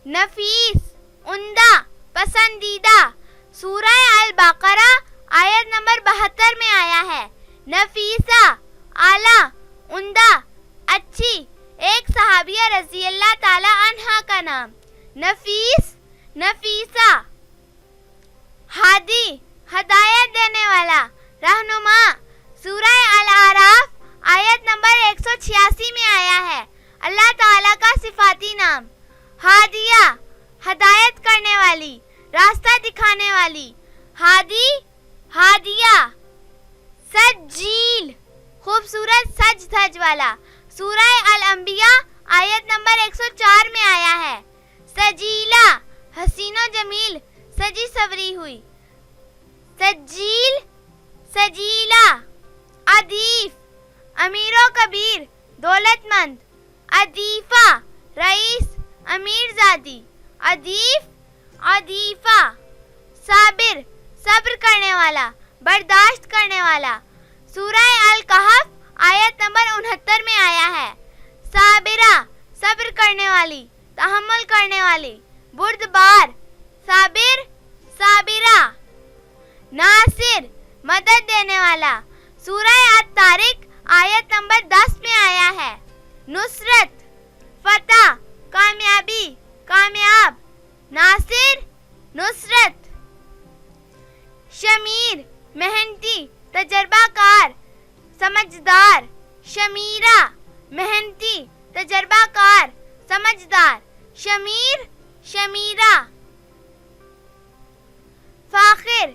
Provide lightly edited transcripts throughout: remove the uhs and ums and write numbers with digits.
نفیس عمدہ پسندیدہ سورہ البقرہ آیت نمبر 72 میں آیا ہے. نفیسہ اعلیٰ عمدہ اچھی ایک صحابیہ رضی اللہ تعالی عنہا کا نام. نفیس نفیسہ. ہادی ہدایت دینے والا رہنما سورہ الاعراف آیت نمبر 186 میں آیا ہے. اللہ تعالیٰ کا صفاتی نام. ہادیہ ہدایت کرنے والی راستہ دکھانے والی. ہادی ہادیہ. سجیل خوبصورت سج دھج والا سورہ الانبیاء آیت نمبر 104 میں آیا ہے. سجیلہ حسین و جمیل سجی سوری ہوئی. سجیل سجیلہ. ادیف امیر و کبیر دولت مند. ادیفہ رئیس امیر زادی. ادیف ادیفہ. صابر صبر کرنے والا برداشت کرنے والا سورہ الکہف آیت نمبر 69 میں آیا ہے. صابرہ صبر کرنے والی تحمل کرنے والی. بردبار صابر صابرہ. ناصر مدد دینے والا سورہ الطارق آیت نمبر 10 میں آیا ہے. نصرت فتح کامیابی کامیاب. ناصر نصرت. شمیر محنتی تجربہ کار سمجھدار. شمیرہ محنتی تجربہ کار سمجھدار. شمیر شمیرہ. فاخر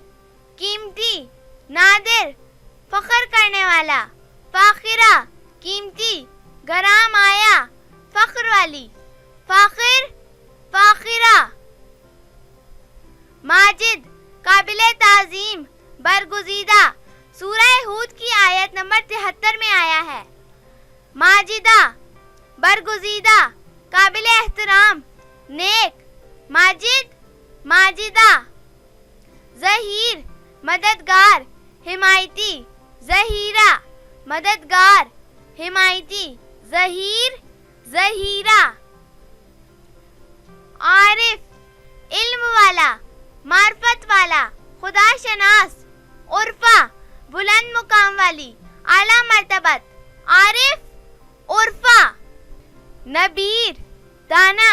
قیمتی نادر فخر کرنے والا. فاخرہ قیمتی گرام آیا فخر والی. فاخر فاخرہ. ماجد قابل تعظیم برگزیدہ سورہ ہود کی آیت نمبر 73 میں آیا ہے. ماجدہ برگزیدہ قابل احترام نیک. ماجد ماجدہ. ظہیر مددگار حمایتی. ظہیرہ مددگار حمایتی. ظہیر ظہیرہ. عارف علم والا معرفت والا خدا شناس. عرفہ بلند مقام والی اعلیٰ مرتبت. عارف عرفہ. نبیر دانا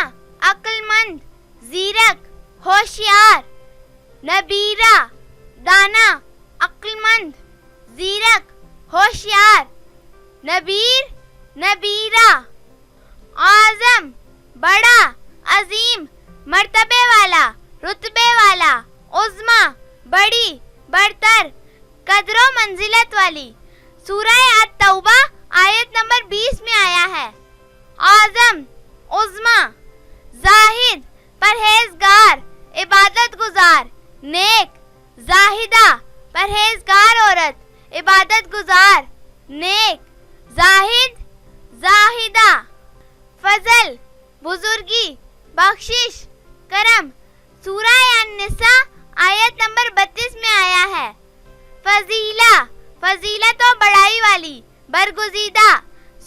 عقل مند زیرک ہوشیار. نبیرہ دانا عقل مند زیرک ہوشیار. نبیر نبیرہ. اعظم بڑا عظیم مرتبے والا رتبے والا. عظمی بڑی برتر قدر و منزلت والی سورہ التوبہ آیت نمبر 20 میں آیا ہے. اعظم عظمی. زاہد پرہیزگار عبادت گزار نیک. زاہدہ پرہیزگار عورت عبادت گزار نیک. زاہد زاہدہ. فضل بزرگی بخشش کرم سورہ النساء آیت نمبر 32 میں آیا ہے. فضیلہ فضیلت و بڑائی والی برگزیدہ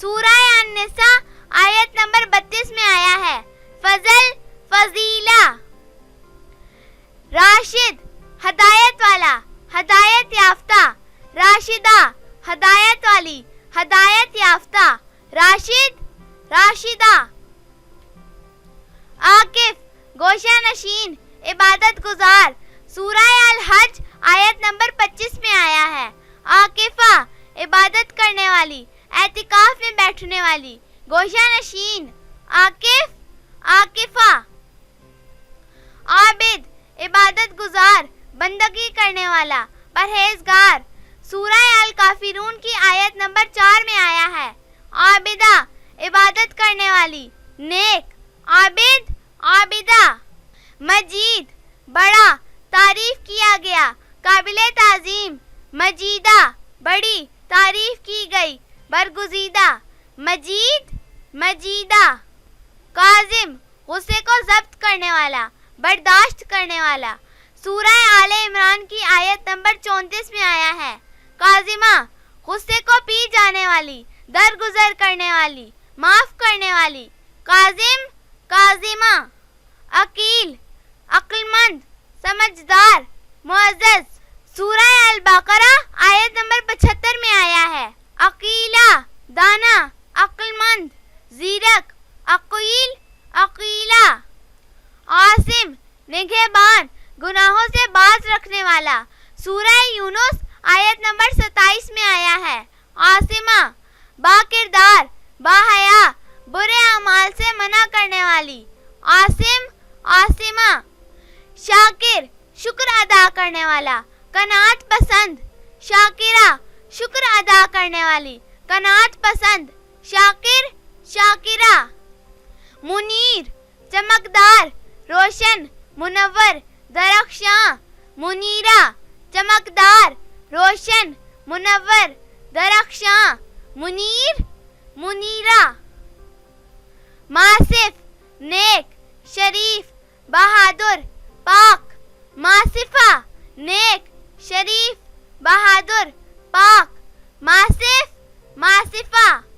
سورہ النساء آیت نمبر 32 میں آیا ہے. فضل فضیلہ. راشد ہدایت والا ہدایت یافتہ. راشدہ ہدایت والی ہدایت یافتہ. راشد راشدہ. عاقف گوشہ نشین عبادت گزار سورہ الحج آیت نمبر 25 میں آیا ہے. عاقفہ عبادت کرنے والی اعتکاف میں بیٹھنے والی گوشہ نشین. عاقف عاقفہ. عابد عبادت گزار بندگی کرنے والا پرہیزگار سورہ الکافرون کی آیت نمبر 4 میں آیا ہے. عابدہ عبادت کرنے والی نیک. عابد عابدہ. مجید بڑا تعریف کیا گیا قابل تعظیم. مجیدہ بڑی تعریف کی گئی برگزیدہ. مجید مجیدہ. کاظم غصے کو ضبط کرنے والا برداشت کرنے والا سورہ آل عمران کی آیت نمبر 34 میں آیا ہے. کاظمہ غصے کو پی جانے والی درگزر کرنے والی معاف کرنے والی. کاظم کاظمہ. عقیل عقل مند سمجھدار معزز. سورہ البقرہ آیت نمبر 75 میں آیا ہے. عقیلہ دانا عقل مند زیرک عقیل عقیلہ. عاصم نگہبان گناہوں سے باز رکھنے والا. سورہ یونس آیت نمبر 27 میں آیا ہے. عاصمہ با کردار با حیا برے اعمال سے منع کرنے والی. عاصم عاصمہ. شاکر شکر ادا کرنے والا. قناعت پسند شاکرہ شکر ادا کرنے والی. قناعت پسند شاکر شاکرہ. منیر چمکدار روشن منور درخشاں. منیرہ چمکدار روشن منور درخشاں. منیر منیرہ. ماصف نیک شریف بہادر پاک. ماصفہ نیک شریف بہادر پاک. ماصف ماصفہ.